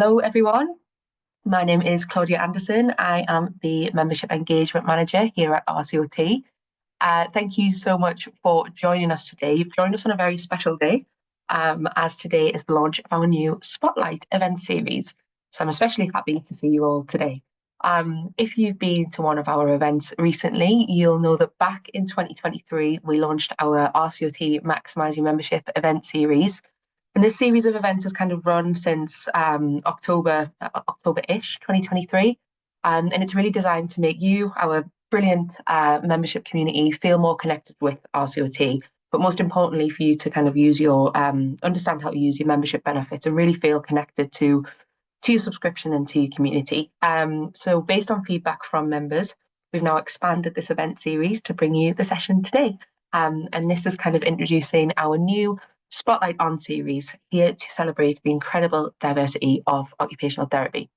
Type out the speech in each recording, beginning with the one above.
Hello, everyone. My name is Claudia Anderson. I am the Membership Engagement Manager here at RCOT. Thank you so much for joining us today. You've joined us on a very special day, as today is the launch of our new Spotlight event series. So I'm especially happy to see you all today. If you've been to one of our events recently, you'll know that back in 2023, we launched our RCOT Maximising Membership event series. And this series of events has kind of run since October-ish 2023. And it's really designed to make you, our brilliant membership community, feel more connected with RCOT, but most importantly for you to kind of use your, understand how to use your membership benefits and really feel connected to your subscription and to your community. So based on feedback from members, we've now expanded this event series to bring you the session today. And this is kind of introducing our new Spotlight On series here to celebrate the incredible diversity of occupational therapy.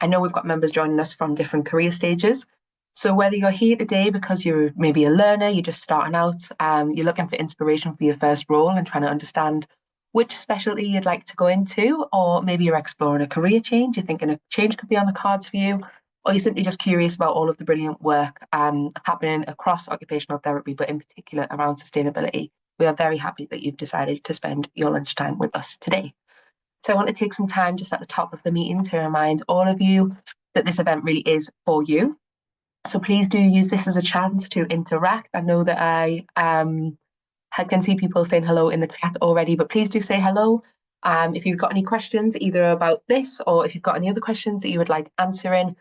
I know we've got members joining us from different career stages. So whether you're here today because you're maybe a learner, you're just starting out, you're looking for inspiration for your first role and trying to understand which specialty you'd like to go into, or maybe you're exploring a career change, you're thinking a change could be on the cards for you, or you're simply just curious about all of the brilliant work happening across occupational therapy, but in particular around sustainability. We are very happy that you've decided to spend your lunchtime with us today. So I want to take some time just at the top of the meeting to remind all of you that this event really is for you. So please do use this as a chance to interact. I know that I can see people saying hello in the chat already, but please do say hello. If you've got any questions either about this or if you've got any other questions that you would like answering,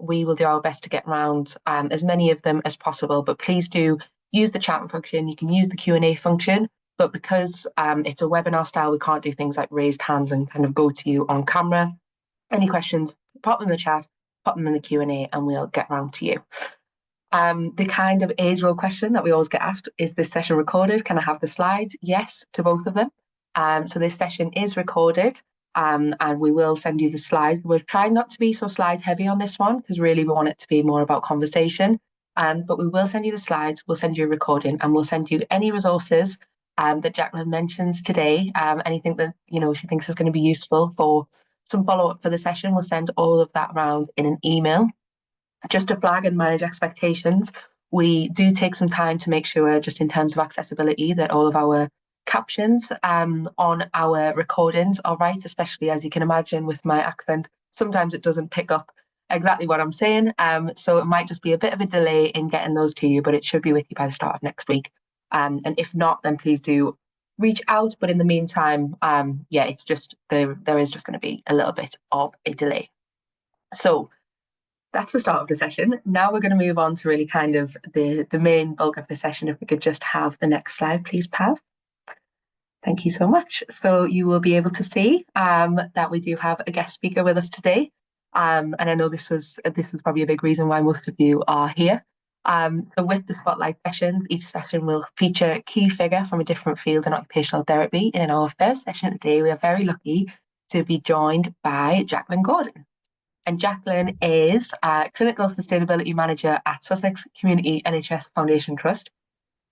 we will do our best to get around as many of them as possible, but please do use the chat function. You can use the Q&A function, but because it's a webinar style, we can't do things like raised hands and kind of go to you on camera. Any questions, pop them in the chat, pop them in the Q&A, and we'll get around to you. The kind of age-old question that we always get asked, is this session recorded? Can I have the slides? Yes, to both of them. So this session is recorded, and we will send you the slides. We're trying not to be so slides heavy on this one, because really we want it to be more about conversation. But we will send you the slides, we'll send you a recording, and we'll send you any resources that Jacqueline mentions today, anything that she thinks is going to be useful for some follow-up for the session. We'll send all of that around in an email. Just to flag and manage expectations, we do take some time to make sure, just in terms of accessibility, that all of our captions on our recordings are right, especially as you can imagine with my accent. Sometimes it doesn't pick up exactly what I'm saying, so it might just be a bit of a delay in getting those to you, but it should be with you by the start of next week. And if not, then please do reach out. But in the meantime, yeah, it's just there is just going to be a little bit of a delay. So that's the start of the session. Now we're going to move on to really kind of the main bulk of the session. If we could just have the next slide, please, Pav. Thank you so much. So you will be able to see that we do have a guest speaker with us today. And I know this was probably a big reason why most of you are here. So with the Spotlight sessions, each session will feature a key figure from a different field in occupational therapy. And in our first session today, we are very lucky to be joined by Jacqueline Gordon. And Jacqueline is Clinical Sustainability Manager at Sussex Community NHS Foundation Trust.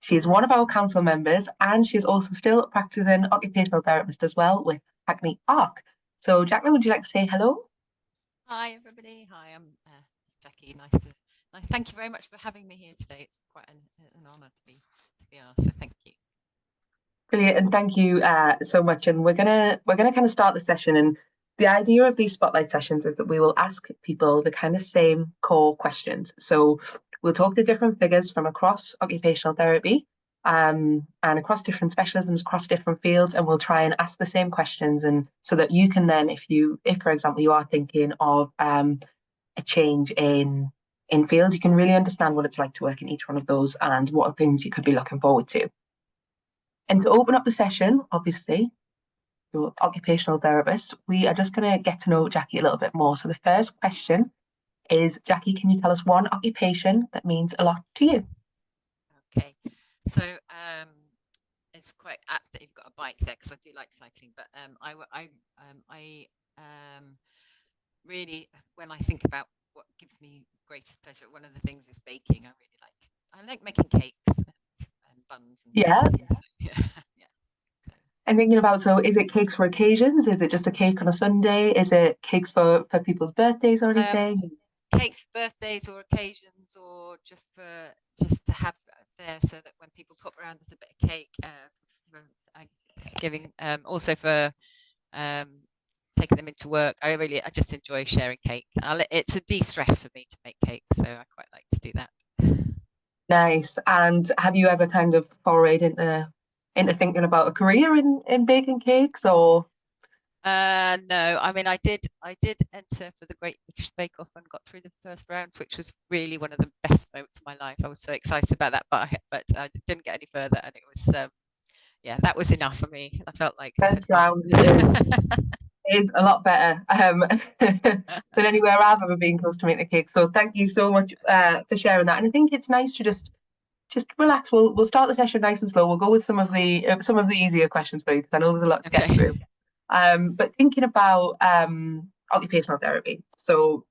She is one of our council members, and she's also still a practicing occupational therapist as well with Hackney Arc. So Jacqueline, would you like to say hello? Hi, everybody. Hi, I'm Jackie. Thank you very much for having me here today. It's quite an honour to be asked, so thank you. Brilliant, and thank you so much. And we're gonna kind of start the session, and the idea of these Spotlight sessions is that we will ask people the kind of same core questions. So we'll talk to different figures from across occupational therapy and across different specialisms, across different fields, and we'll try and ask the same questions, and so that you can then, if for example you are thinking of a change in field, you can really understand what it's like to work in each one of those and what are things you could be looking forward to. And to open up the session, obviously, to occupational therapists, we are just going to get to know Jackie a little bit more. So the first question is, Jackie, can you tell us one occupation that means a lot to you? Okay, so it's quite apt that you've got a bike there, because I do like cycling, but I really, when I think about what gives me greatest pleasure, one of the things is baking. I like making cakes and buns and Yeah. things. So, yeah. And thinking about, so is it cakes for occasions? Is it just a cake on a Sunday? Is it cakes for people's birthdays or Um, anything? Cakes for birthdays or occasions, or just to have there so that when people pop around, there's a bit of cake. For, uh, Giving also for um, taking them into work. I just enjoy sharing cake. It's a de-stress for me to make cake, so I quite like to do that. Nice. And have you ever kind of forayed into thinking about a career in baking cakes or? No, I mean I did enter for the Great British Bake Off and got through the first round, which was really one of the best moments of my life. I was so excited about that, but I didn't get any further, and it was yeah, that was enough for me. I felt like I had First won. round is a lot better than anywhere I've ever been close to making a cake. So thank you so much for sharing that. And I think it's nice to just relax. We'll start the session nice and slow. We'll go with some of the easier questions for you because I know there's a lot to get Okay. through. But thinking about occupational therapy. So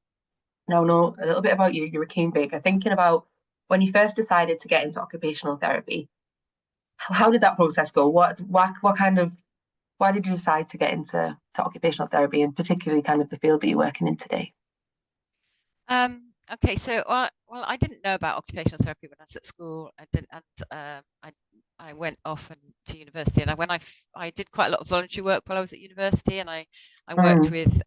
now I know a little bit about you. You're a keen baker. Thinking about when you first decided to get into occupational therapy, how did that process go? What kind of why did you decide to get into occupational therapy and particularly kind of the field that you're working in today? Okay, so well, I didn't know about occupational therapy when I was at school. I didn't, and I went off to university, and I did quite a lot of voluntary work while I was at university, and I worked Mm,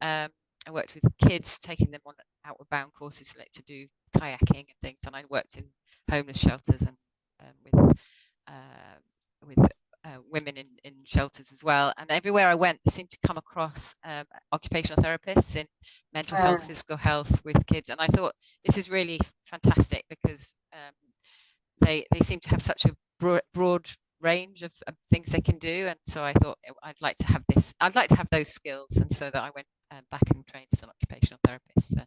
with kids, taking them on outward bound courses like to do kayaking and things, and I worked in homeless shelters and with women in shelters as well. And everywhere I went, I seemed to come across occupational therapists in mental health, mm, physical health with kids. And I thought this is really fantastic because they seem to have such a broad range of things they can do. And so I thought I'd like to have this. I'd like to have those skills, and so that I went back and trained as an occupational therapist. So,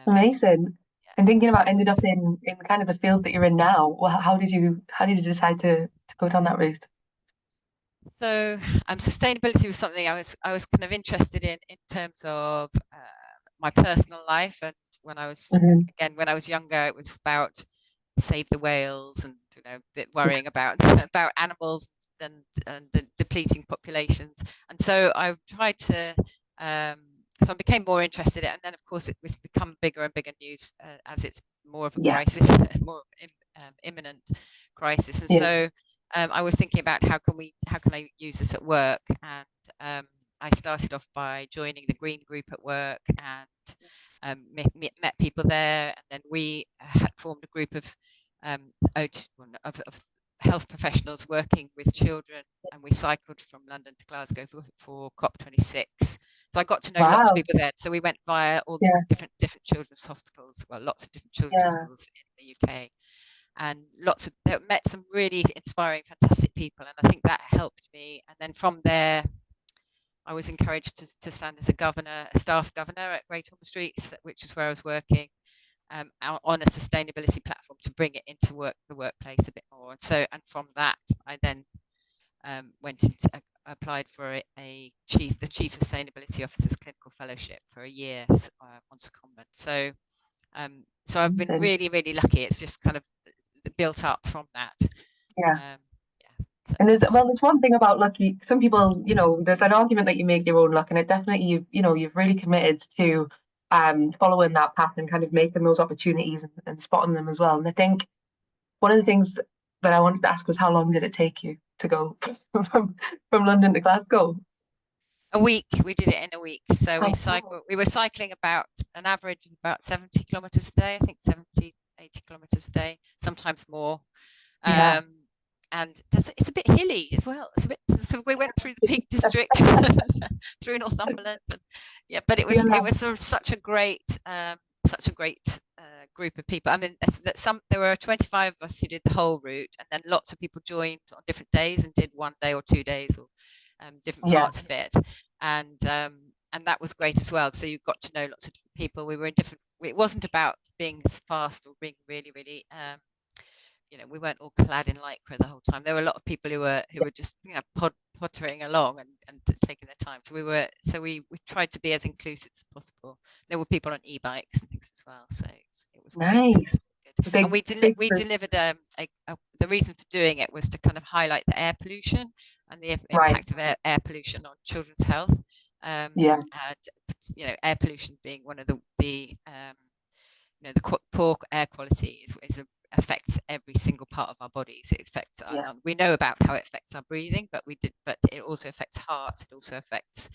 amazing. And thinking yeah, about ended up in kind of the field that you're in now, well, how did you decide to go down that route? so sustainability was something I was kind of interested in terms of my personal life. And when I was Hmm. when I was younger, it was about save the whales and Yeah. worrying about about animals and the depleting populations. And so I tried to so I became more interested in it, and then of course it was become bigger and bigger news as it's more of a Yeah. crisis, more imminent crisis. And Yeah. so I was thinking about how can I use this at work, and I started off by joining the Green Group at work and met people there, and then we had formed a group of of health professionals working with children, and we cycled from London to Glasgow for COP26. So I got to know lots of Wow. people there. So we went via all the Yeah. different children's hospitals, well, lots of different children's Yeah. hospitals in the UK, and met some really inspiring, fantastic people, and I think that helped me. And then from there, I was encouraged to stand as a staff governor at Great Ormond Street, which is where I was working, on a sustainability platform to bring it into the workplace a bit more. And from that, I then went into applied for the chief sustainability officer's clinical fellowship for a year on secondment. So I've been Amazing. really, really lucky. It's just kind of built up from that. Yeah. Yeah. So And it's, there's one thing about lucky. Some people, there's an argument that you make your own luck, and it definitely you've really committed to following that path and kind of making those opportunities and spotting them as well. And I think one of the things that I wanted to ask was how long did it take you to go from London to Glasgow? a week. We did it in a week. So Oh, wow. we were cycling about an average of about 70 kilometers a day. I think 70, 80 kilometers a day, sometimes more. Yeah. Um, and it's a bit hilly as well. So we went through the Peak District, through Northumberland, and yeah. But Yeah. it was sort of such a great group of people. I mean, there were 25 of us who did the whole route, and then lots of people joined on different days and did 1 day or 2 days, or different Yeah. parts of it. And that was great as well. So you got to know lots of different people. We were in different. It wasn't about being fast or being really, really we weren't all clad in lycra the whole time. There were a lot of people who were just pottering along and taking their time. So we tried to be as inclusive as possible. There were people on e-bikes and things as well. So it was great. It Nice. was really good. And Big, big we group. delivered the reason for doing it was to kind of highlight the air pollution, and the Right. impact of air pollution on children's health. Yeah. And air pollution being one of the poor air quality affects every single part of our bodies. It affects our Yeah. we know about how it affects our breathing, but it also affects hearts. It also affects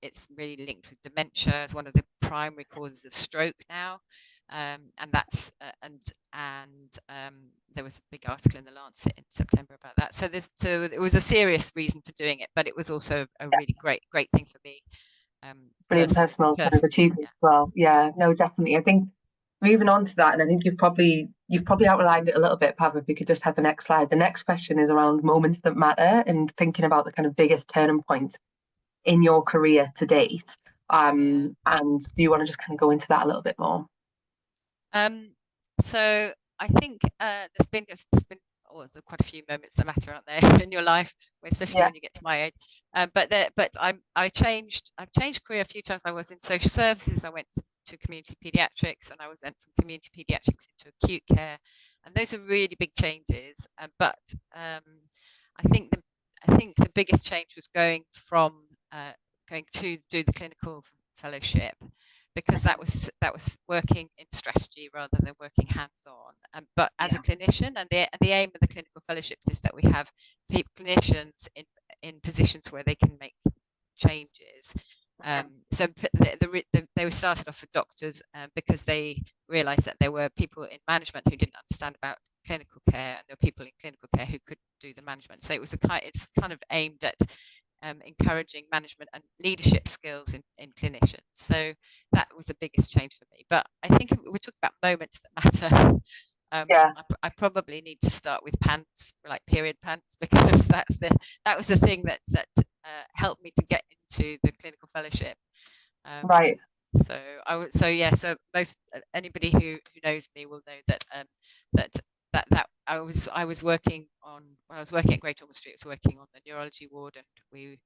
it's really linked with dementia as one of the primary causes of stroke now. And that's there was a big article in the Lancet in September about that. So it was a serious reason for doing it, but it was also a Yeah. really great thing for me. Brilliant personal kind of Personally, achievement yeah. as well. Yeah, no, definitely. I think moving on to that, and I think you've probably outlined it a little bit, Pav, if we could just have the next slide. The next question is around moments that matter and thinking about the kind of biggest turning point in your career to date. Yeah. And do you want to just kind of go into that a little bit more? So I think there's been there's quite a few moments that matter, aren't there, in your life, especially Yeah. when you get to my age. I've changed career a few times. I was in social services. I went to community pediatrics, and I was then from community pediatrics into acute care, and those are really big changes. But I think the biggest change was going to do the clinical fellowship, because that was working in strategy rather than working hands-on. But as a clinician, and the aim of the clinical fellowships is that we have clinicians in positions where they can make changes. So they were started off with doctors because they realised that there were people in management who didn't understand about clinical care, and there were people in clinical care who could do the management. So it's kind of aimed at encouraging management and leadership skills in clinicians. So that was the biggest change for me. But I think if we're talking about moments that matter, Yeah. I probably need to start with pants, like period pants, because that was the thing that helped me to get into the clinical fellowship. Right. So most anybody who knows me will know that that I was working on, when I was working at Great Ormond Street. I was working on the neurology ward, and we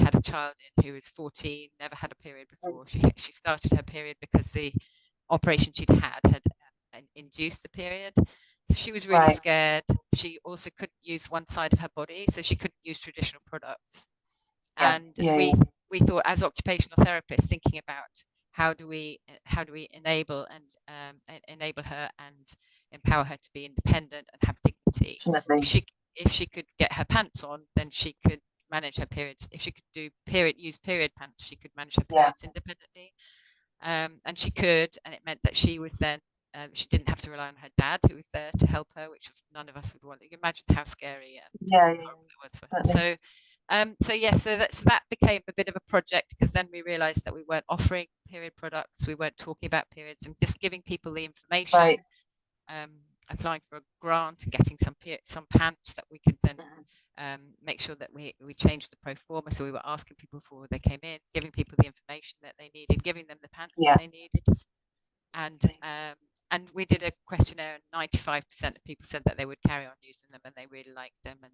had a child in who was 14, never had a period before. She started her period because the operation she'd had induced the period. So she was really Right. scared. She also couldn't use one side of her body, so she couldn't use traditional products. Yeah. And Yeah. we thought, as occupational therapists, thinking about how do we enable her and empower her to be independent and have dignity. Definitely. If she could get her pants on, then she could manage her periods. If she could use period pants, she could manage her periods independently. And she could, and it meant that she was then she didn't have to rely on her dad, who was there to help her, which none of us would want. You can imagine how scary Yeah. horrible it was for her. So that became a bit of a project, because then we realized that we weren't offering period products, we weren't talking about periods, and just giving people the information. Right. Applying for a grant and getting some pants that we could then make sure that we changed the pro forma. So we were asking people before they came in, giving people the information that they needed, giving them the pants that they needed. And we did a questionnaire, and 95% of people said that they would carry on using them and they really liked them, and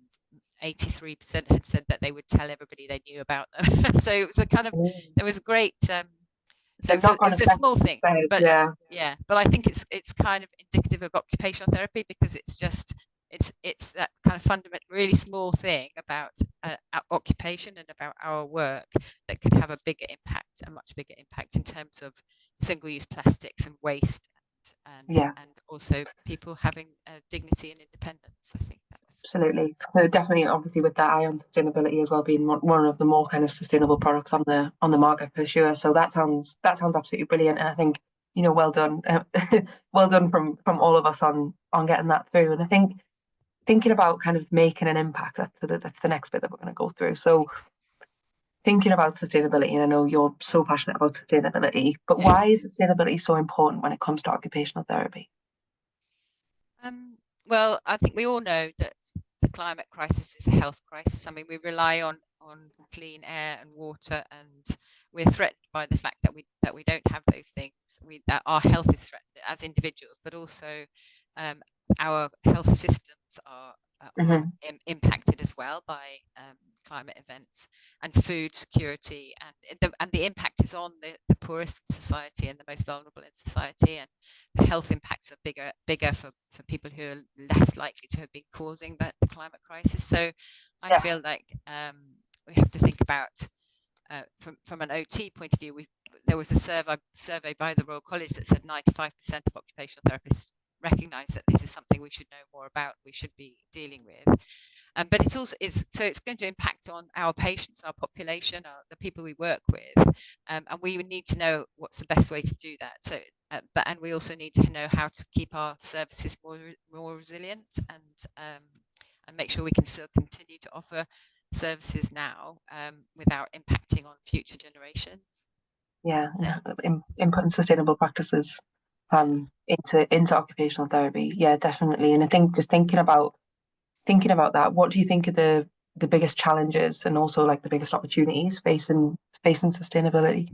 83% had said that they would tell everybody they knew about them. So it was there was a great so it's a small thing, but but I think it's kind of indicative of occupational therapy, because it's that kind of fundamental, really small thing about our occupation and about our work that could have a much bigger impact in terms of single-use plastics and waste, and also people having dignity and independence. I think absolutely. So definitely, obviously, with that eye on sustainability as well, being one of the more kind of sustainable products on the market for sure. So that sounds absolutely brilliant, and I think, well done, well done from all of us on getting that through. And I think thinking about kind of making an impact, that's the next bit that we're going to go through. So thinking about sustainability, and I know you're so passionate about sustainability, but why is sustainability so important when it comes to occupational therapy? Well, I think we all know that the climate crisis is a health crisis. I mean, we rely on clean air and water, and we're threatened by the fact that we don't have those things. That our health is threatened as individuals, but also our health systems are Hmm. impacted as well by climate events and food security, and the impact is on the poorest in society and the most vulnerable in society, and the health impacts are bigger for people who are less likely to have been causing the climate crisis. So I Yeah. feel like we have to think about from an OT point of view. There was a survey by the Royal College that said 95% of occupational therapists recognise that this is something we should know more about, we should be dealing with. But it's going to impact on our patients, our population, the people we work with, and we would need to know what's the best way to do that. So, and we also need to know how to keep our services more resilient, and make sure we can still continue to offer services now without impacting on future generations. Yeah, So, input and sustainable practices into occupational therapy. Yeah, definitely. And I think just thinking about that, what do you think are the biggest challenges and also like the biggest opportunities facing sustainability?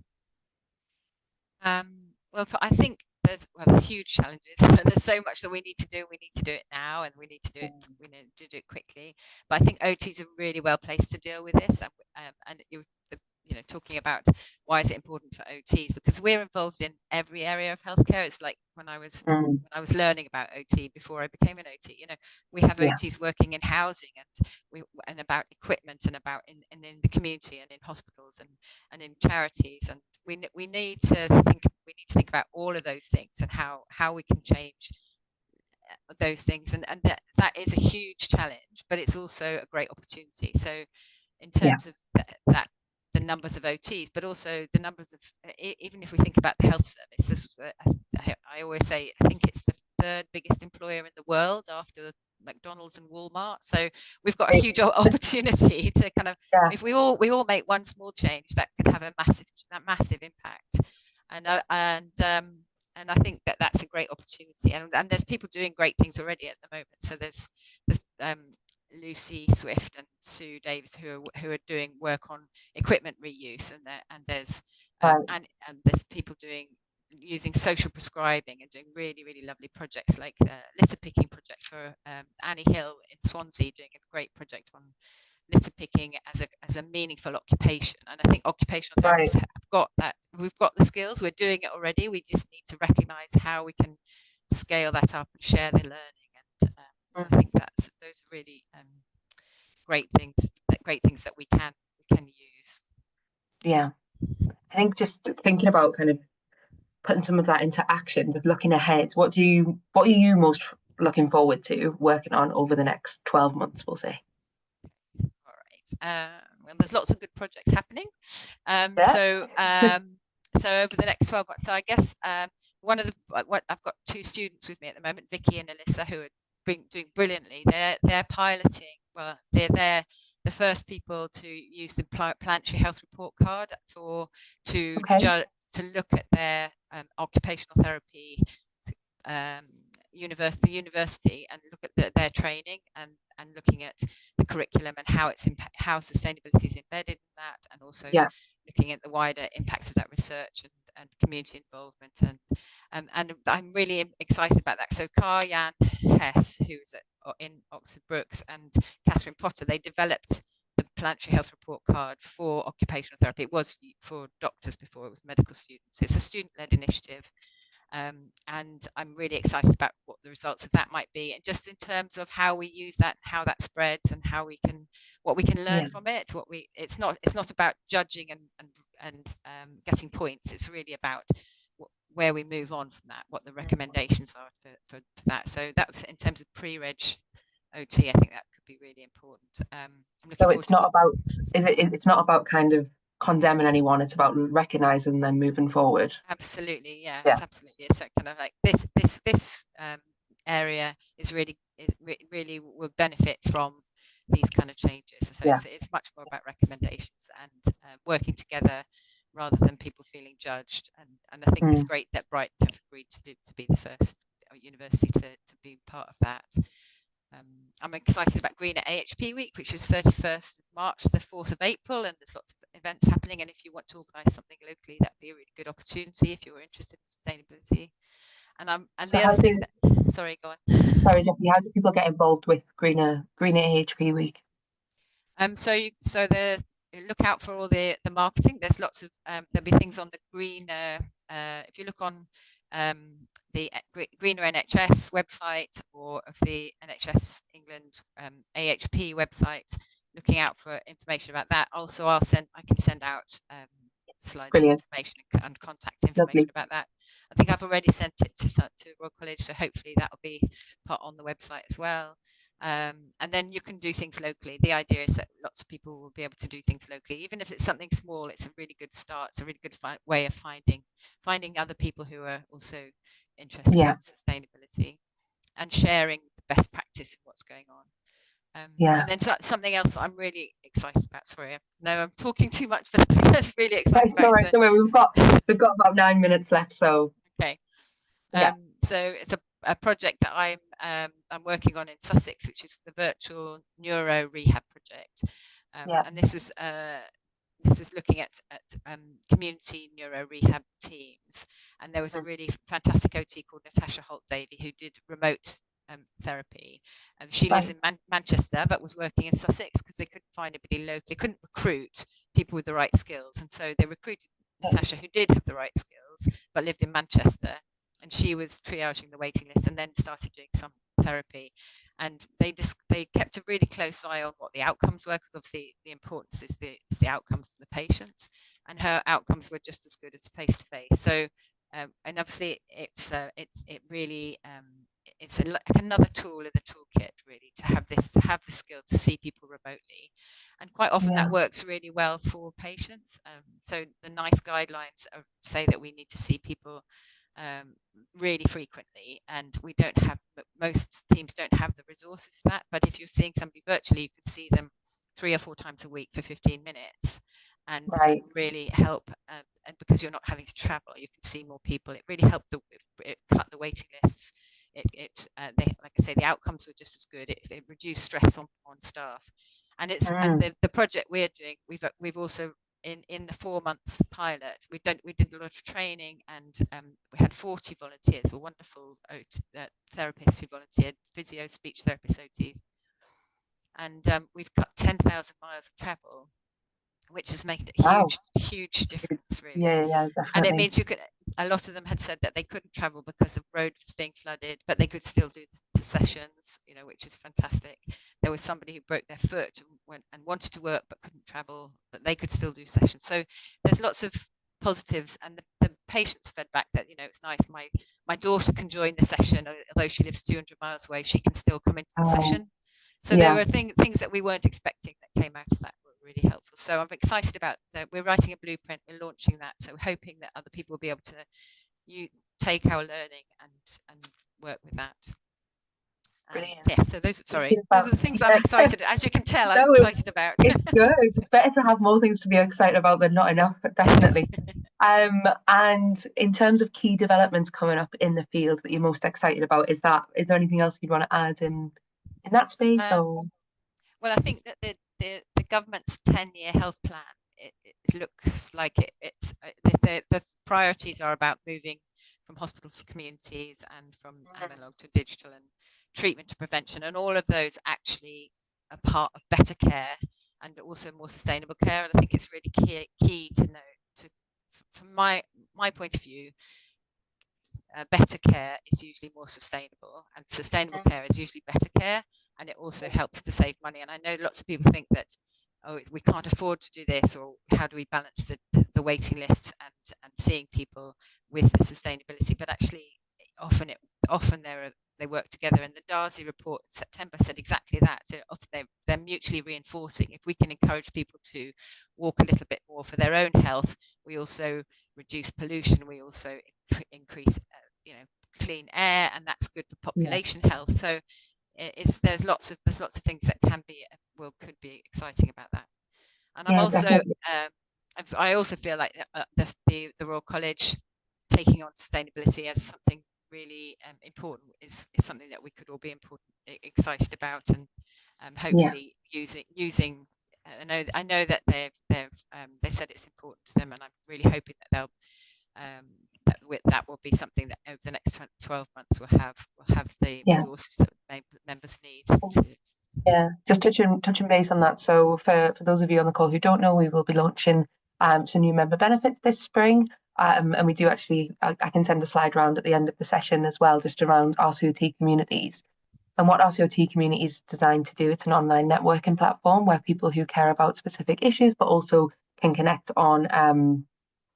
well, I think there's huge challenges. There's so much that we need to do. We need to do it now, and we need to do it. We need to do it quickly. But I think OTs are really well placed to deal with this. And talking about why is it important for OTs, because we're involved in every area of healthcare. It's like when I was Mm, learning about OT before I became an OT. We have yeah, OTs working in housing, and about equipment, and about in the community, and in hospitals, and in charities, and we need to think about all of those things, and how we can change those things, and that is a huge challenge, but it's also a great opportunity. So in yeah, terms of that, the numbers of OTs, but also the numbers of, even if we think about the health service, I always say, I think it's the third biggest employer in the world after McDonald's and Walmart. So we've got a huge opportunity to kind of, yeah, if we all make one small change, that could have a massive impact. And I think that's a great opportunity, and there's people doing great things already at the moment. So there's Lucy Swift and Sue Davis who are doing work on equipment reuse, and there's right, and there's people using social prescribing and doing really, really lovely projects, like the litter picking project for Annie Hill in Swansea, doing a great project on litter picking as a meaningful occupation. And I think occupational right. therapists have got that. We've got the skills. We're doing it already. We just need to recognise how we can scale that up and share the learning. And I think those are really great things. Great things that we can use. Yeah, I think just thinking about kind of putting some of that into action, with looking ahead, what are you most looking forward to working on over the next 12 months, we'll say? All right. Well, there's lots of good projects happening. Yeah. So over the next 12 months, so I guess one of what I've got two students with me at the moment, Vicky and Alyssa, who are doing brilliantly. They're piloting. Well, they're the first people to use the Planetary Health Report Card to Okay. look at their occupational therapy the university, and look at their training, and looking at the curriculum and how sustainability is embedded in that, and also Yeah. looking at the wider impacts of that research, and community involvement, and I'm really excited about that. So Jan Hess, who's in Oxford Brookes, and Catherine Potter, they developed the Planetary Health Report Card for occupational therapy. It was for doctors before, it was medical students. It's a student-led initiative. And I'm really excited about what the results of that might be, and just in terms of how we use that, how that spreads, and what we can learn Yeah. from it. It's not about judging and getting points. It's really about where we move on from that, what the recommendations are for that. So that, in terms of pre-reg OT, I think that could be really important. I'm looking So forward it's to not about it's not about kind of condemning anyone, it's about recognizing them moving forward. Absolutely, yeah, Yeah. it's absolutely. It's kind of like this area really will benefit from these kind of changes. So Yeah. it's much more about recommendations, and working together rather than people feeling judged. And I think it's Mm. great that Brighton have agreed to be the first university to be part of that. I'm excited about Green at AHP Week, which is 31st of March to the 4th of April, and there's lots of events happening. And if you want to organise something locally, that'd be a really good opportunity if you're interested in sustainability. And So the how other thing do, that, sorry, go on. sorry, Jackie, how do people get involved with Greener AHP Week? So look out for all the marketing. There's lots of there'll be things on the greener. If you look on the Greener NHS website or of the NHS England AHP website, looking out for information about that. Also, I can send out slides and Brilliant. information and contact information Lovely. about that. I think I've already sent it to Royal College, so hopefully that will be put on the website as well. And then you can do things locally. The idea is that lots of people will be able to do things locally, even if it's something small. It's a really good start. It's a really good way of finding other people who are also interested Yeah. in sustainability and sharing the best practice of what's going on. Yeah. And then something else that I'm really excited about. Sorry, I know I'm talking too much, but I'm really excited It's about all right. it. So we've got about 9 minutes left. So Okay. yeah. So it's a project that I'm working on in Sussex, which is the virtual neuro rehab project. Yeah. And this is looking at community neuro rehab teams. And there was a really fantastic OT called Natasha Holt Davey who did remote therapy. She lives in Manchester, but was working in Sussex because they couldn't find anybody local. They couldn't recruit people with the right skills, and so they recruited Natasha, who did have the right skills, but lived in Manchester. And she was triaging the waiting list and then started doing some therapy. And they kept a really close eye on what the outcomes were, because obviously the importance is the outcomes for the patients, and her outcomes were just as good as face to face. So and obviously it's like another tool in the toolkit, really, to have the skill to see people remotely, and quite often that works really well for patients. So the NICE guidelines say that we need to see people really frequently, and most teams don't have the resources for that. But if you're seeing somebody virtually, you can see them 3 or 4 times a week for 15 minutes and really help. And because you're not having to travel, you can see more people. It really helped it cut the waiting lists. Like I say, the outcomes were just as good. It reduced stress on staff. And the project we're doing, we've also in the 4-month pilot, we did a lot of training, and we had 40 volunteers, or wonderful therapists who volunteered, physio, speech therapists, OTs, and we've cut 10,000 miles of travel, which has made a huge difference, really. Yeah, definitely. And it means a lot of them had said that they couldn't travel because the road was being flooded, but they could still do the sessions, which is fantastic. There was somebody who broke their foot and wanted to work but couldn't travel, but they could still do sessions. So there's lots of positives, and the patients fed back that it's nice. My daughter can join the session, although she lives 200 miles away. She can still come into the session. So there were things that we weren't expecting that came out of that. Really helpful. So I'm excited about that. We're writing a blueprint, we're launching that, so hoping that other people will be able to take our learning and work with that. Yeah, so those are the things I'm excited, as you can tell, I'm excited about. It's good. It's better to have more things to be excited about than not enough, definitely. And in terms of key developments coming up in the field that you're most excited about, is there anything else you'd want to add in that space? Well, I think that the government's 10-year health plan, it looks like the priorities are about moving from hospitals to communities, and from analog to digital, and treatment to prevention, and all of those actually are part of better care and also more sustainable care. And I think it's really key to know, from my point of view, better care is usually more sustainable, and sustainable care is usually better care, and it also helps to save money. And I know lots of people think that, we can't afford to do this, or how do we balance the waiting lists and seeing people with the sustainability, but actually often they work together. And the Darzi report in September said exactly that. So often they're mutually reinforcing. If we can encourage people to walk a little bit more for their own health, we also reduce pollution, we also increase clean air, and that's good for population health. So there's lots of things that could be exciting about that. And I'm also I also feel like the Royal College taking on sustainability as something really important is something that we could all be excited about, and hopefully using. I know that they said it's important to them, and I'm really hoping that they'll that will be something that over the next 12 months we'll have the resources that members need to. Yeah, just touching base on that. So for those of you on the call who don't know, we will be launching some new member benefits this spring. And we do actually, I can send a slide around at the end of the session as well, just around RCOT communities. And what RCOT community is designed to do, it's an online networking platform where people who care about specific issues, but also can connect on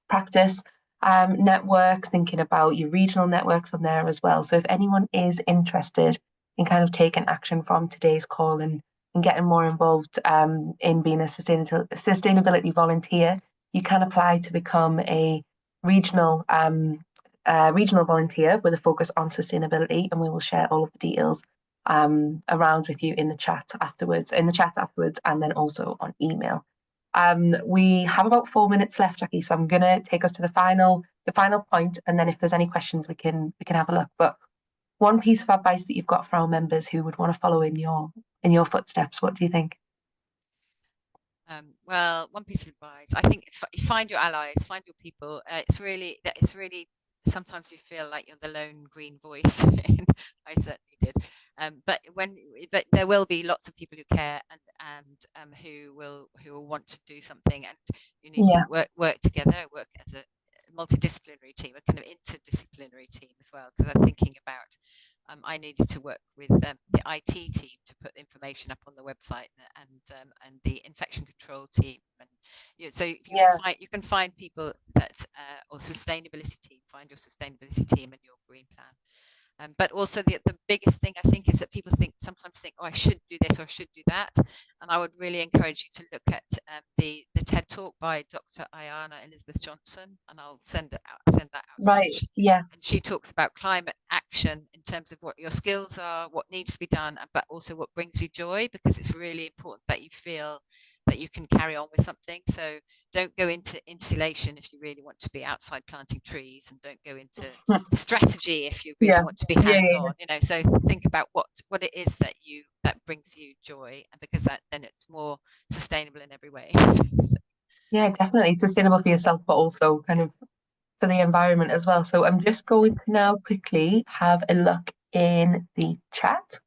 practice networks, thinking about your regional networks on there as well. So if anyone is interested in kind of taking action from today's call and getting more involved in being a sustainability volunteer, you can apply to become a regional regional volunteer with a focus on sustainability, and we will share all of the details around with you in the chat afterwards, and then also on email. We have about 4 minutes left, Jackie, so I'm going to take us to the final point, and then if there's any questions, we can have a look. But one piece of advice that you've got for our members who would want to follow in your footsteps, what do you think? Well, one piece of advice, I think, find your allies, find your people. It's really sometimes you feel like you're the lone green voice. I certainly did. But there will be lots of people who care and who will want to do something, and you need to work together, work as a multidisciplinary team, a kind of interdisciplinary team as well. Because I'm thinking about, I needed to work with the IT team to put information up on the website, and the infection control team, and so you can find people that or sustainability team. Find your sustainability team and your green plan. But also the biggest thing I think is that people sometimes think, oh, I should do this or I should do that, and I would really encourage you to look at the TED talk by Dr. Ayana Elizabeth Johnson, and I'll send that out. Right. Yeah. And she talks about climate action in terms of what your skills are, what needs to be done, but also what brings you joy, because it's really important that you feel that you can carry on with something. So don't go into insulation if you really want to be outside planting trees, and don't go into strategy if you really want to be hands-on. So think about what it is that brings you joy, and because then it's more sustainable in every way. Yeah, definitely sustainable for yourself, but also kind of for the environment as well. So I'm just going to now quickly have a look in the chat.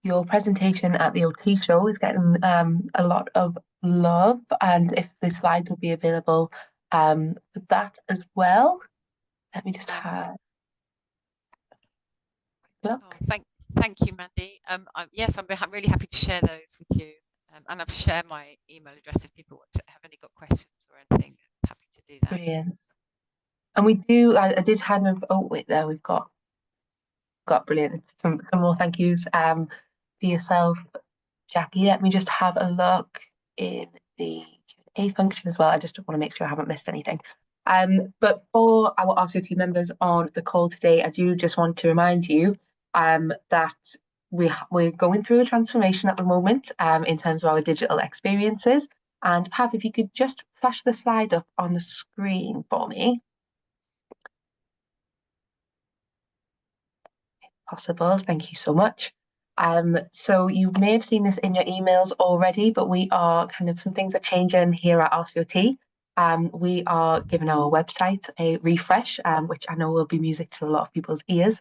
Your presentation at the OT show is getting a lot of love, and if the slides will be available for that as well. Let me just have a look. Oh, thank you, Mandy. Yes, I'm really happy to share those with you, and I've shared my email address if people have any questions or anything. I'm happy to do that. Brilliant. And we do. I did kind of. Oh wait, there we've got brilliant. Some more thank yous for yourself, Jackie. Let me just have a look in the Q&A function as well. I just want to make sure I haven't missed anything. But for our RCOT members on the call today, I do just want to remind you that we're going through a transformation at the moment in terms of our digital experiences. And Pav, if you could just flash the slide up on the screen for me. If possible, thank you so much. So you may have seen this in your emails already, but we are some things are changing here at RCOT. We are giving our website a refresh, which I know will be music to a lot of people's ears.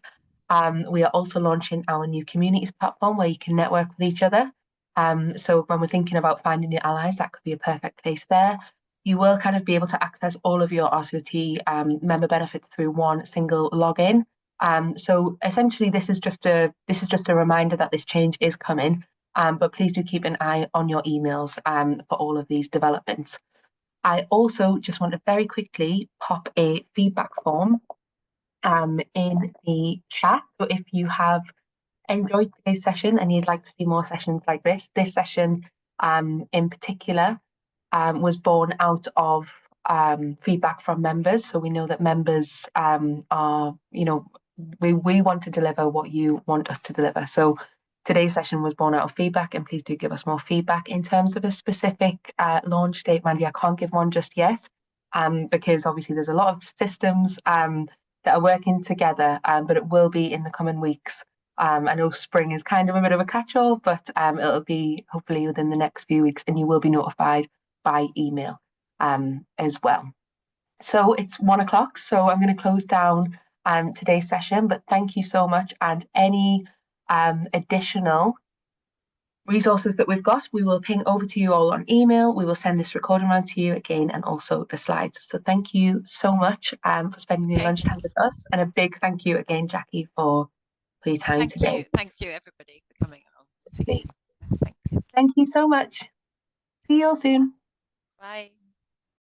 We are also launching our new communities platform where you can network with each other. So when we're thinking about finding your allies, that could be a perfect place there. You will be able to access all of your RCOT member benefits through one single login. So essentially, this is just a reminder that this change is coming. But please do keep an eye on your emails for all of these developments. I also just want to very quickly pop a feedback form in the chat. So if you have enjoyed today's session and you'd like to see more sessions like this session in particular was born out of feedback from members. So we know that members are, we want to deliver what you want us to deliver. So today's session was born out of feedback, and please do give us more feedback. In terms of a specific launch date, Mandy, I can't give one just yet because obviously there's a lot of systems that are working together, but it will be in the coming weeks. I know spring is kind of a bit of a catch-all, but it'll be hopefully within the next few weeks, and you will be notified by email. as well. So it's 1 o'clock, so I'm going to close down today's session, but thank you so much. And any additional resources that we've got, we will ping over to you all on email. We will send this recording around to you again, and also the slides. So thank you so much for spending your lunchtime with us, and a big thank you again, Jackie, for your time today. Thank you everybody for coming along. See you soon. Thanks. Thank you so much. See you all soon. Bye.